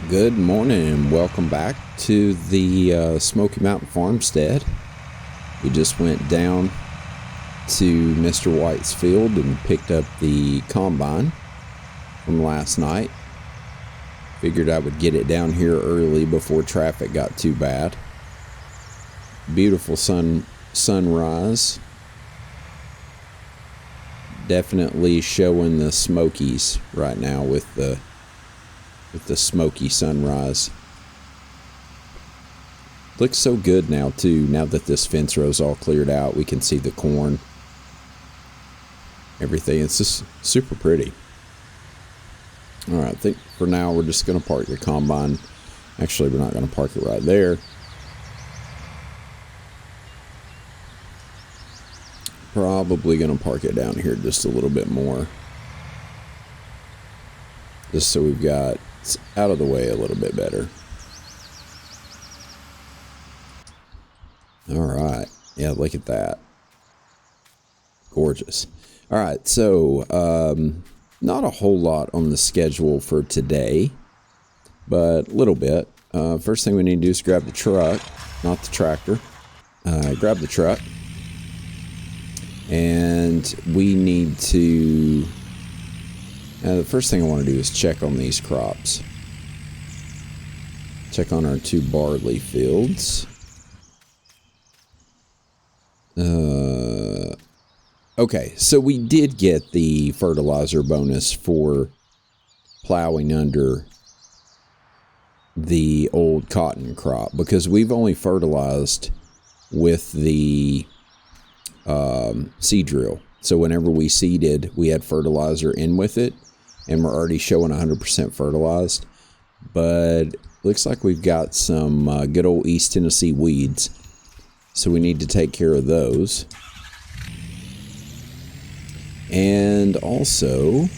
Good morning and welcome back to the Smoky Mountain Farmstead. We just went down to Mr. White's field and picked up the combine from last night. Figured I would get it down here early before traffic got too bad. Beautiful sunrise. Definitely showing the Smokies right now with the smoky sunrise. Looks so good now too. Now that this fence row's all cleared out, we can see the corn. Everything. It's just super pretty. Alright, I think for now we're just going to park the combine. Actually, we're not going to park it right there. Probably going to park it down here just a little bit more. Just so we've got it's out of the way a little bit better. Alright. Yeah, look at that. Gorgeous. Alright, so not a whole lot on the schedule for today, but a little bit. First thing we need to do is grab the truck, not the tractor. Grab the truck. And we need to... the first thing I want to do is check on these crops. Check on our 2 barley fields. Okay, so we did get the fertilizer bonus for plowing under the old cotton crop because we've only fertilized with the seed drill. So whenever we seeded, we had fertilizer in with it, and we're already showing 100% fertilized. But looks like we've got some good old East Tennessee weeds, so we need to take care of those. And also,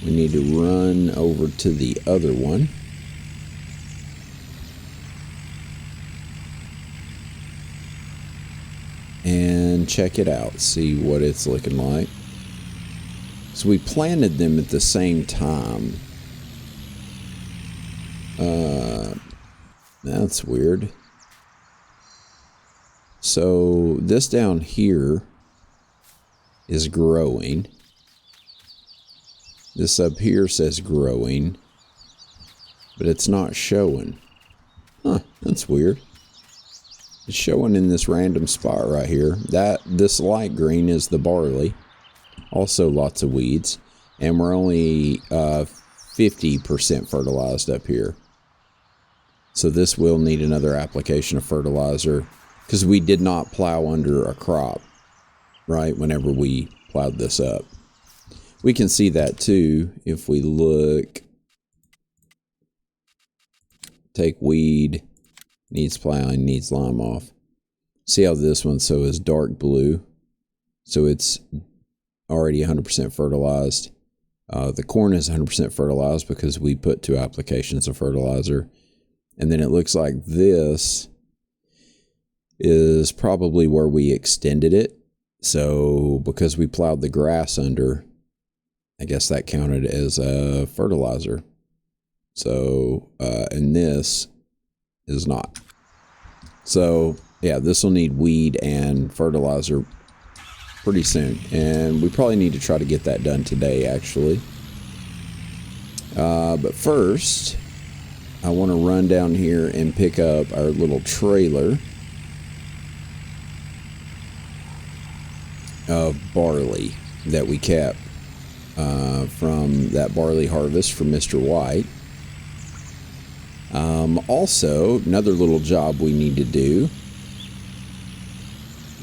we need to run over to the other one. And check it out, see what it's looking like. So we planted them at the same time. That's weird. So this down here is growing. This up here says growing, but it's not showing. Huh, that's weird. It's showing in this random spot right here. This light green is the barley. Also lots of weeds. And we're only 50% fertilized up here. So this will need another application of fertilizer because we did not plow under a crop, right, whenever we plowed this up. We can see that too if we look. Take weed. Needs plowing, needs lime off. See how this one is dark blue. So it's already 100% fertilized. The corn is 100% fertilized because we put 2 applications of fertilizer. And then it looks like this is probably where we extended it. So because we plowed the grass under, I guess that counted as a fertilizer. So, and this is not. So yeah, this will need weed and fertilizer pretty soon, and we probably need to try to get that done today actually. But first I want to run down here and pick up our little trailer of barley that we kept from that barley harvest from Mr. White. Also, another little job we need to do.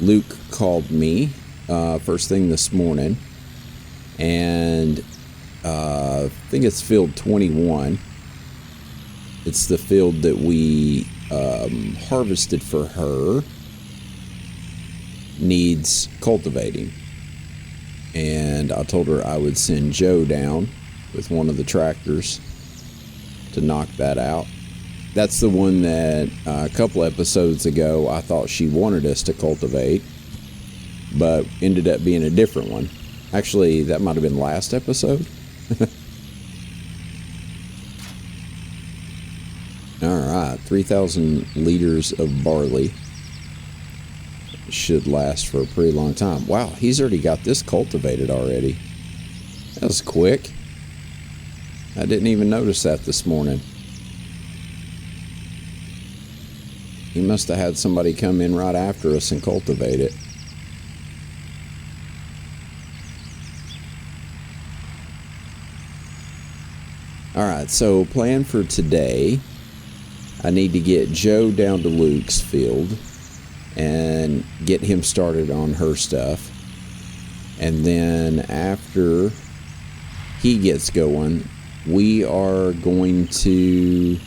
Luke called me first thing this morning, and I think it's field 21. It's the field that we harvested for her. Needs cultivating. And I told her I would send Joe down with one of the tractors to knock that out. That's the one that a couple episodes ago I thought she wanted us to cultivate, but ended up being a different one. Actually, that might have been last episode. Alright, 3,000 liters of barley. Should last for a pretty long time. Wow, he's already got this cultivated already. That was quick. I didn't even notice that this morning. He must have had somebody come in right after us and cultivate it. Alright, so plan for today. I need to get Joe down to Luke's field and get him started on her stuff. And then after he gets going, we are going to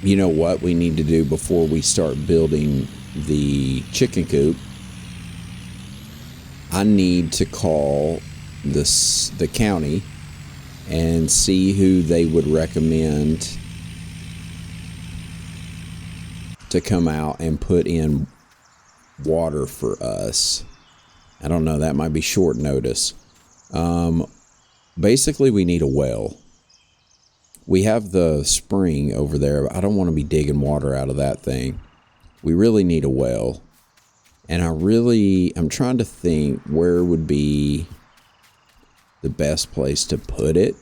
you know what we need to do before we start building the chicken coop? I need to call the county and see who they would recommend to come out and put in water for us. I don't know, that might be short notice. Basically, we need a well. We have the spring over there, but I don't want to be digging water out of that thing. We really need a well. And I'm trying to think where would be the best place to put it.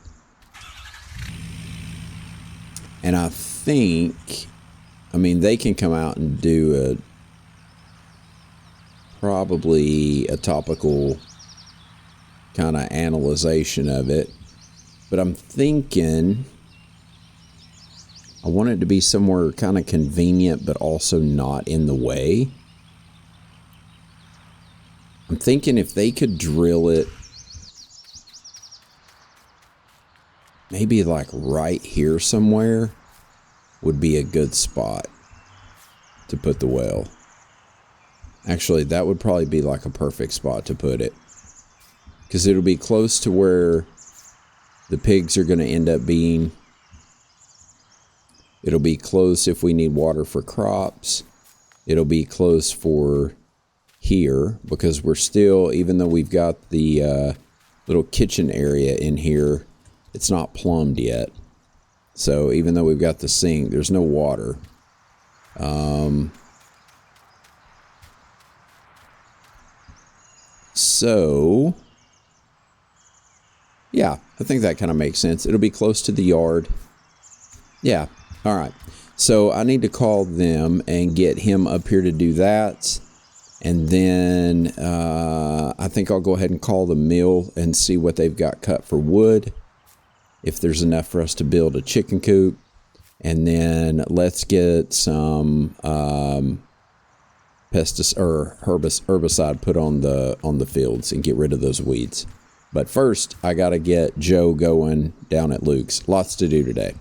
And I think, they can come out and do probably a topical kind of analyzation of it. But I'm thinking I want it to be somewhere kind of convenient, but also not in the way. I'm thinking if they could drill it maybe like right here somewhere would be a good spot to put the well. Actually, that would probably be like a perfect spot to put it, because it'll be close to where the pigs are going to end up being. It'll be close if we need water for crops. It'll be close for here, because we're still, even though we've got the little kitchen area in here, it's not plumbed yet. So even though we've got the sink, there's no water. So yeah, I think that kind of makes sense. It'll be close to the yard. Yeah. All right. So I need to call them and get him up here to do that. And then I think I'll go ahead and call the mill and see what they've got cut for wood, if there's enough for us to build a chicken coop. And then let's get some herbicide put on the fields and get rid of those weeds. But first, I got to get Joe going down at Luke's. Lots to do today.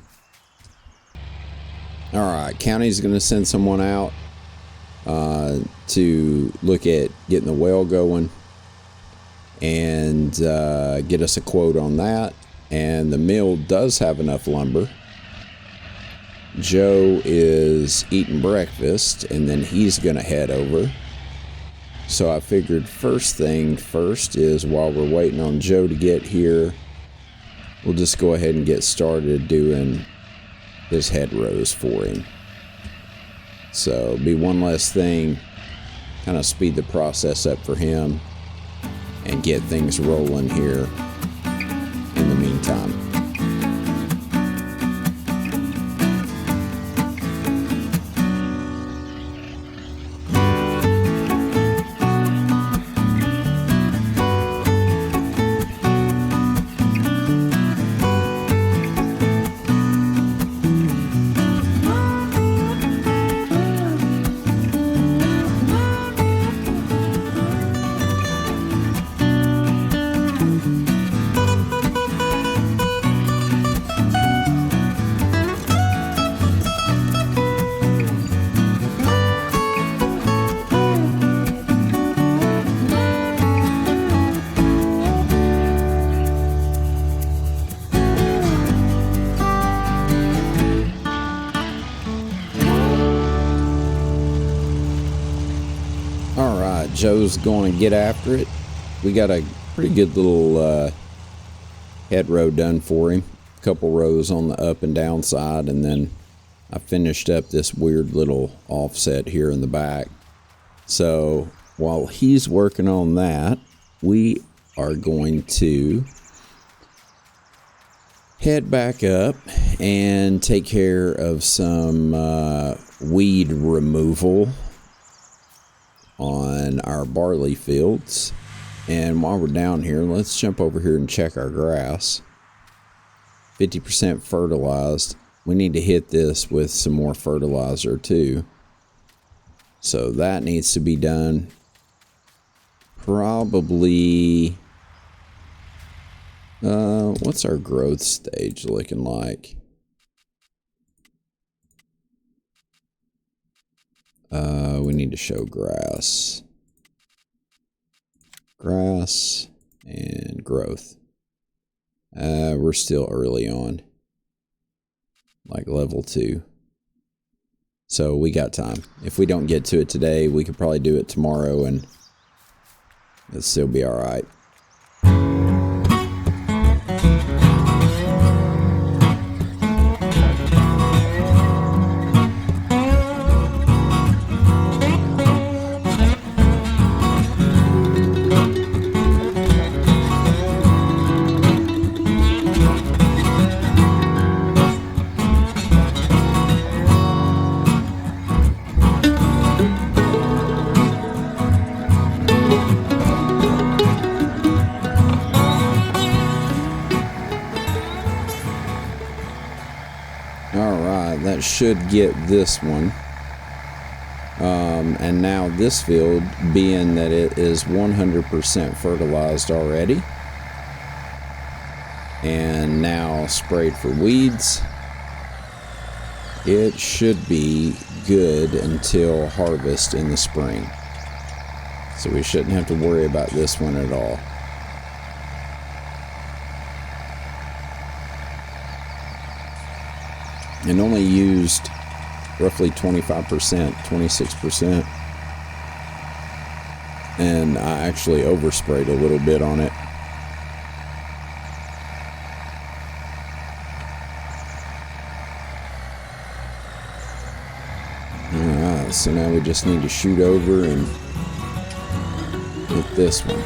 All right, county's going to send someone out to look at getting the well going and get us a quote on that. And the mill does have enough lumber. Joe is eating breakfast, and then he's going to head over. So I figured first thing first is, while we're waiting on Joe to get here, we'll just go ahead and get started doing his hedgerows for him. So be one less thing, kind of speed the process up for him and get things rolling here in the meantime. Joe's going to get after it. We got a pretty good little head row done for him. A couple rows on the up and down side, and then I finished up this weird little offset here in the back. So while he's working on that, we are going to head back up and take care of some weed removal on our barley fields. And while we're down here, let's jump over here and check our grass. 50% fertilized. We need to hit this with some more fertilizer too. So that needs to be done probably, what's our growth stage looking like? We need to show grass. Grass and growth. We're still early on. Like level 2. So we got time. If we don't get to it today, we could probably do it tomorrow and it'll still be alright. Alright, that should get this one. And now this field, being that it is 100% fertilized already, and now sprayed for weeds, it should be good until harvest in the spring. So we shouldn't have to worry about this one at all. And only used roughly 25%, 26%. And I actually oversprayed a little bit on it. Alright, so now we just need to shoot over and hit this one.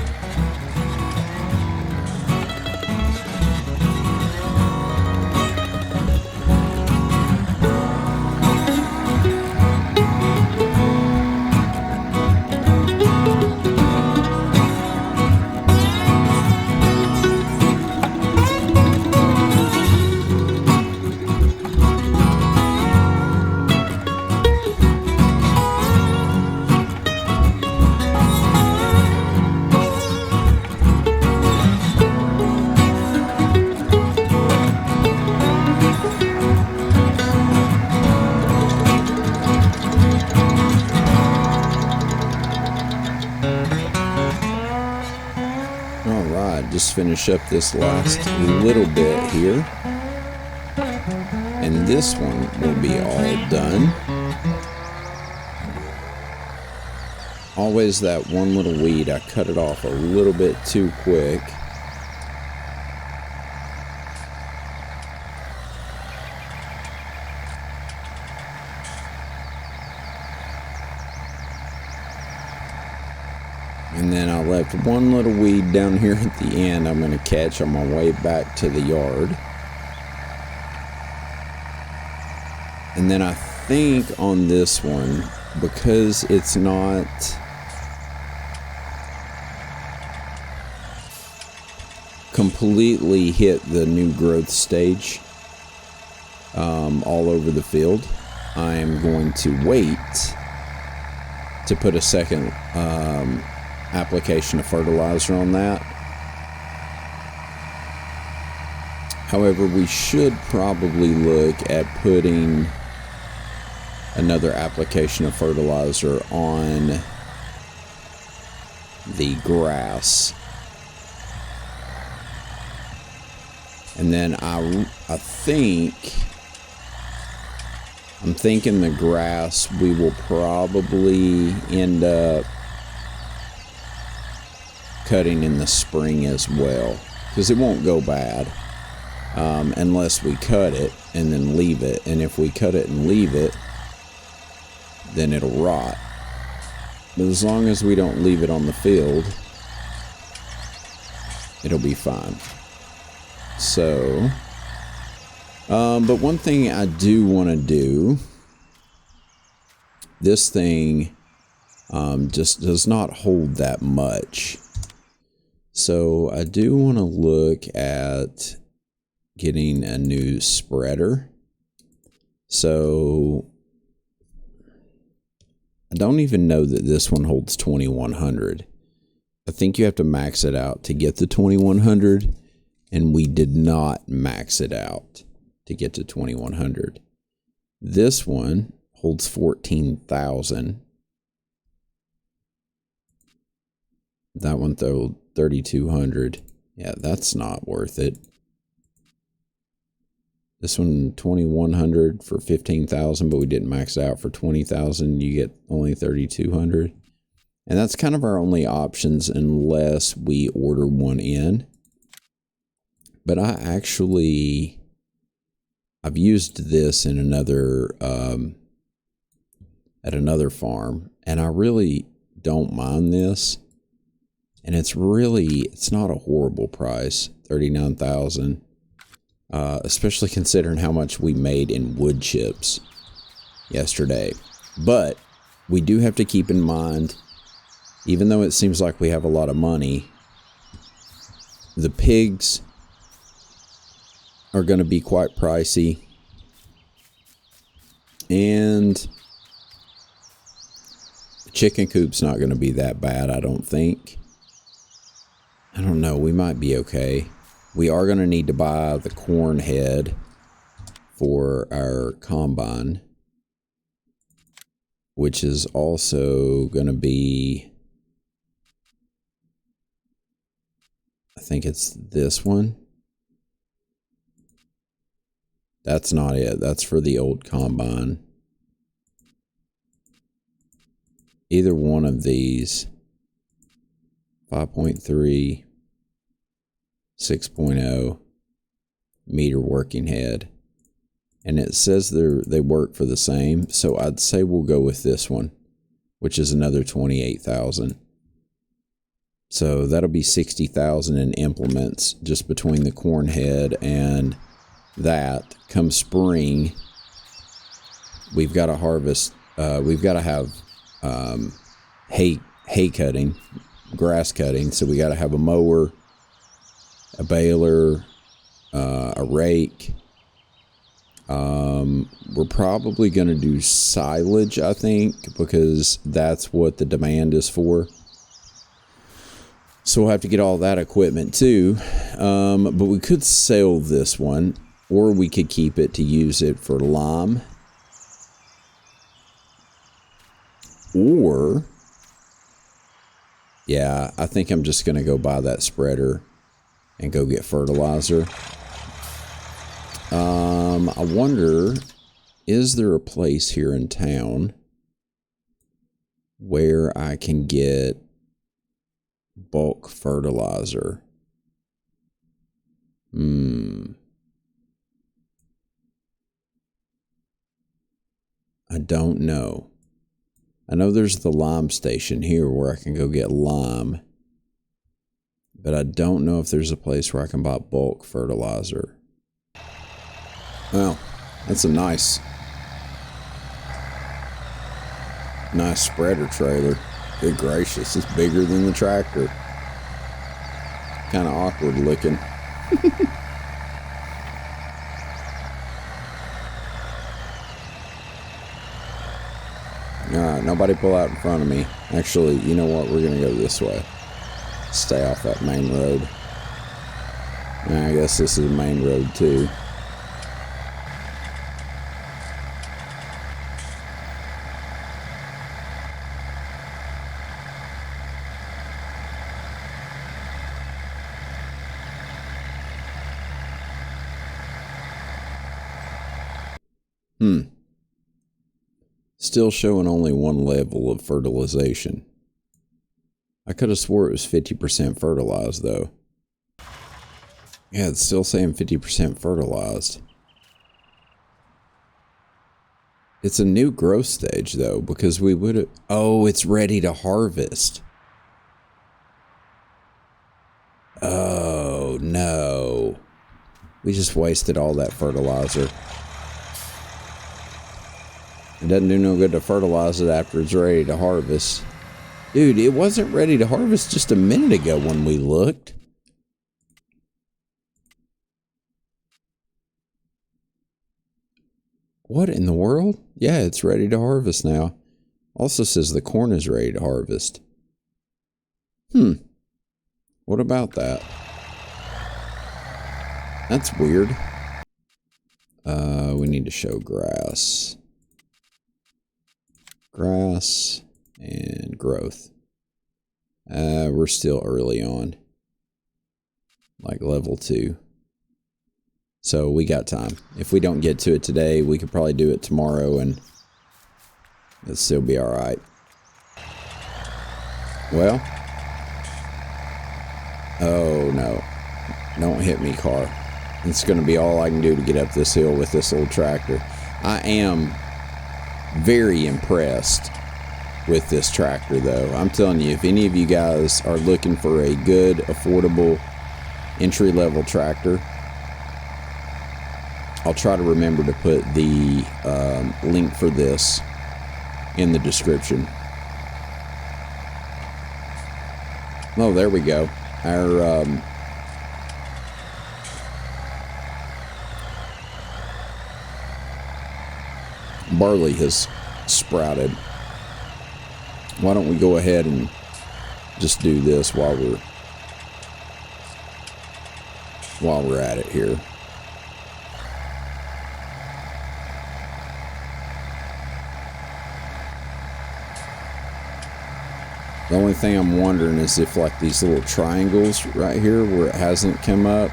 Just finish up this last little bit here, and this one will be all done. Always that one little weed, I cut it off a little bit too quick. And then I left one little weed down here at the end I'm going to catch on my way back to the yard. And then I think on this one, because it's not completely hit the new growth stage all over the field, I am going to wait to put a second application of fertilizer on that. However, we should probably look at putting another application of fertilizer on the grass. And then I'm thinking the grass we will probably end up cutting in the spring as well, because it won't go bad unless we cut it and then leave it. And if we cut it and leave it, then it'll rot. But as long as we don't leave it on the field, it'll be fine. So, but one thing I do want to do, this thing just does not hold that much. So I do want to look at getting a new spreader. So I don't even know that this one holds 2100. I think you have to max it out to get the 2100, and we did not max it out to get to 2100. This one holds 14,000. That one though, 3,200. Yeah, that's not worth it. This one, 2,100 for 15,000, but we didn't max out for 20,000. You get only 3,200. And that's kind of our only options unless we order one in. But I've used this in another, at another farm, and I really don't mind this. And it's not a horrible price, 39,000. Especially considering how much we made in wood chips yesterday. But we do have to keep in mind, even though it seems like we have a lot of money, the pigs are going to be quite pricey. And the chicken coop's not going to be that bad, I don't think. I don't know, we might be okay. We are going to need to buy the corn head for our combine, which is also going to be, I think it's this one. That's not it. That's for the old combine. Either one of these, 5.3. 6.0 meter working head, and it says they work for the same, so I'd say we'll go with this one, which is another 28,000. So that'll be 60,000 in implements just between the corn head and that. Come spring, we've got to harvest, we've got to have hay cutting, grass cutting, so we got to have a mower, a baler, a rake. We're probably going to do silage, I think, because that's what the demand is for. So we'll have to get all that equipment too. But we could sell this one, or we could keep it to use it for lime. Or, yeah, I think I'm just going to go buy that spreader and go get fertilizer. I wonder, is there a place here in town where I can get bulk fertilizer? I don't know. I know there's the lime station here where I can go get lime, but I don't know if there's a place where I can buy bulk fertilizer. Well, that's a nice spreader trailer. Good gracious, it's bigger than the tractor. Kind of awkward looking. Alright, nobody pull out in front of me. Actually, you know what? We're going to go this way. Stay off that main road. I guess this is a main road too. Still showing only one level of fertilization. I could have swore it was 50% fertilized though. Yeah, it's still saying 50% fertilized. It's a new growth stage, though, because we would have... Oh, it's ready to harvest. Oh, no. We just wasted all that fertilizer. It doesn't do no good to fertilize it after it's ready to harvest. Dude, it wasn't ready to harvest just a minute ago when we looked. What in the world? Yeah, it's ready to harvest now. Also says the corn is ready to harvest. What about that? That's weird. We need to show grass. Grass and growth. We're still early on. Like level 2. So we got time. If we don't get to it today, we could probably do it tomorrow and it'll still be alright. Well. Oh no. Don't hit me, car. It's going to be all I can do to get up this hill with this old tractor. I am very impressed with this tractor, though. I'm telling you, if any of you guys are looking for a good, affordable, entry-level tractor, I'll try to remember to put the link for this in the description. Oh, there we go. Our barley has sprouted. Why don't we go ahead and just do this while we're at it here. The only thing I'm wondering is if like these little triangles right here where it hasn't come up,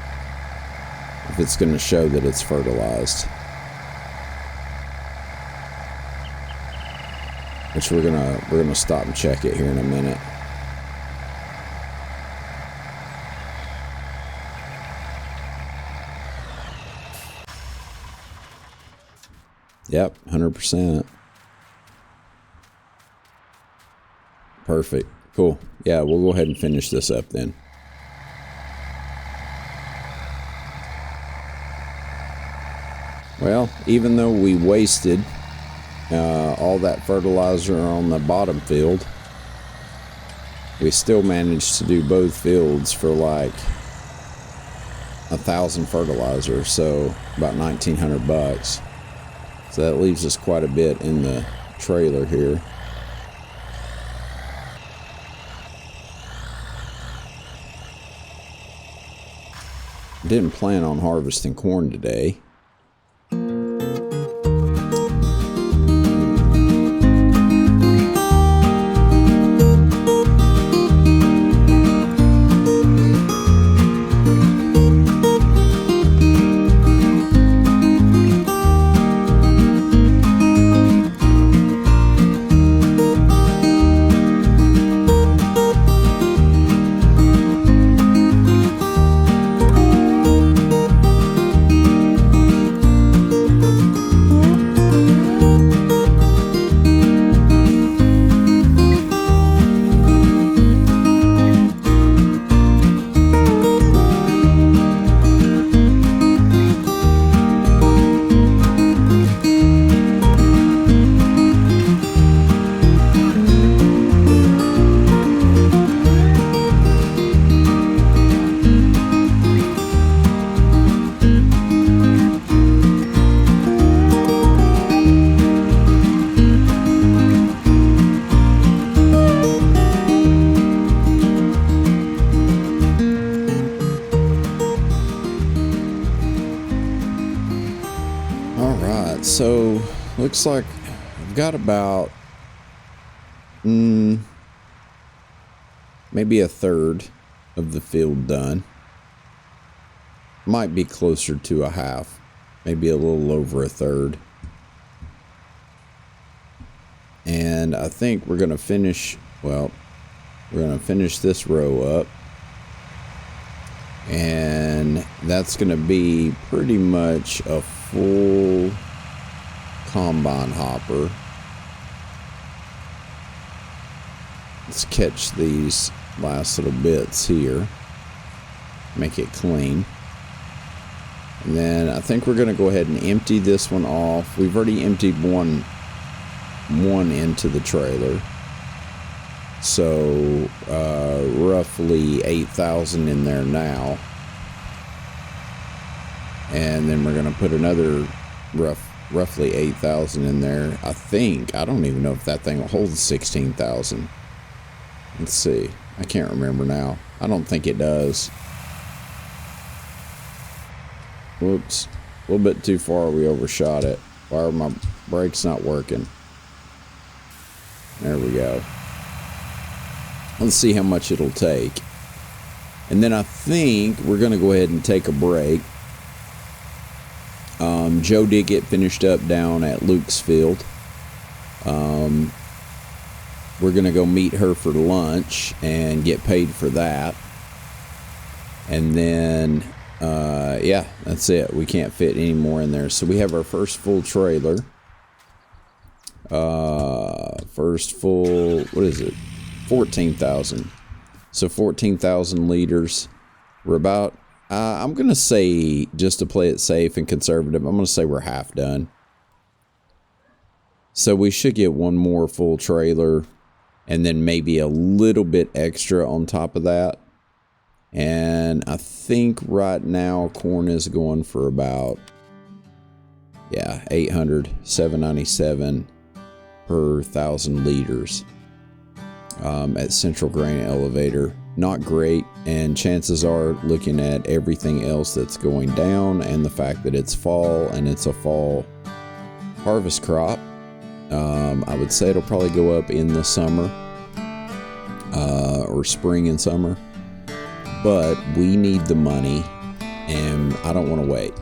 if it's going to show that it's fertilized. Which we're gonna stop and check it here in a minute. Yep, 100%. Perfect. Cool. Yeah, we'll go ahead and finish this up then. Well, even though we wasted all that fertilizer on the bottom field, we still managed to do both fields for like 1,000 fertilizer, so about 1,900 bucks. So that leaves us quite a bit in the trailer here. Didn't plan on harvesting corn today. So looks like I've got about maybe a third of the field done. Might be closer to a half, maybe a little over a third. And I think we're gonna finish, well, we're gonna finish this row up, and that's going to be pretty much a full combine hopper. Let's catch these last little bits here, make it clean. And then I think we're going to go ahead and empty this one off. We've already emptied one into the trailer. So roughly 8,000 in there now. And then we're going to put another roughly 8,000 in there. I don't even know if that thing will hold 16,000. Let's see. I can't remember now. I don't think it does. Whoops. A little bit too far. We overshot it. Why are my brakes not working? There we go. Let's see how much it'll take. And then I think we're going to go ahead and take a break. Joe did get finished up down at Luke's field. We're going to go meet her for lunch and get paid for that. And then, yeah, that's it. We can't fit any more in there. So we have our first full trailer. First full, what is it? 14,000. So 14,000 liters. We're about, I'm going to say, just to play it safe and conservative, I'm going to say we're half done. So we should get one more full trailer and then maybe a little bit extra on top of that. And I think right now corn is going for about, yeah, 800, 797 per 1,000 liters at Central Grain Elevator. Not great, and chances are, looking at everything else that's going down and the fact that it's fall and it's a fall harvest crop, I would say it'll probably go up in the summer or spring and summer. But we need the money, and I don't want to wait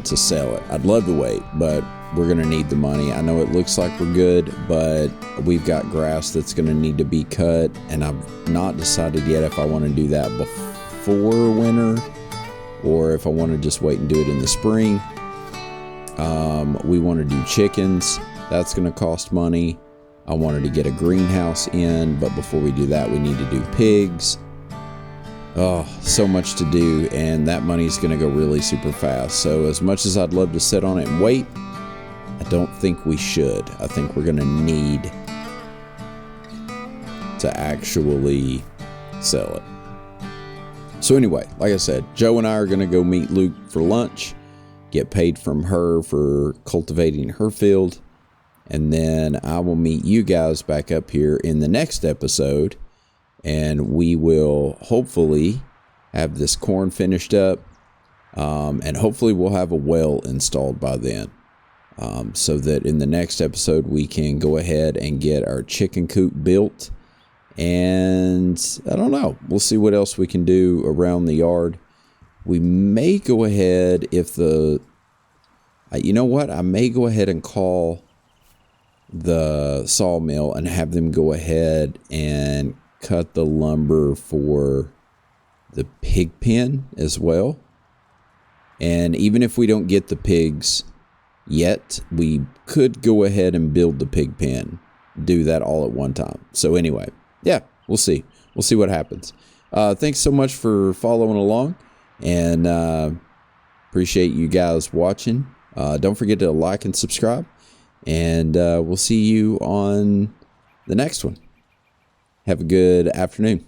to sell it. I'd love to wait, but we're going to need the money. I know it looks like we're good, but we've got grass that's going to need to be cut, and I've not decided yet if I want to do that before winter or if I want to just wait and do it in the spring. We want to do chickens. That's going to cost money. I wanted to get a greenhouse in, but before we do that, we need to do pigs. Oh, so much to do, and that money's going to go really super fast. So as much as I'd love to sit on it and wait, I don't think we should. I think we're going to need to actually sell it. So anyway, like I said, Joe and I are going to go meet Luke for lunch, get paid from her for cultivating her field, and then I will meet you guys back up here in the next episode, and we will hopefully have this corn finished up, and hopefully we'll have a well installed by then, so that in the next episode we can go ahead and get our chicken coop built. And I don't know, we'll see what else we can do around the yard. We may go ahead, if the, you know what, I may go ahead and call the sawmill and have them go ahead and cut the lumber for the pig pen as well. And even if we don't get the pigs yet, we could go ahead and build the pig pen, do that all at one time. So anyway, yeah, we'll see what happens. Thanks so much for following along, and appreciate you guys watching. Don't forget to like and subscribe, and we'll see you on the next one. Have a good afternoon.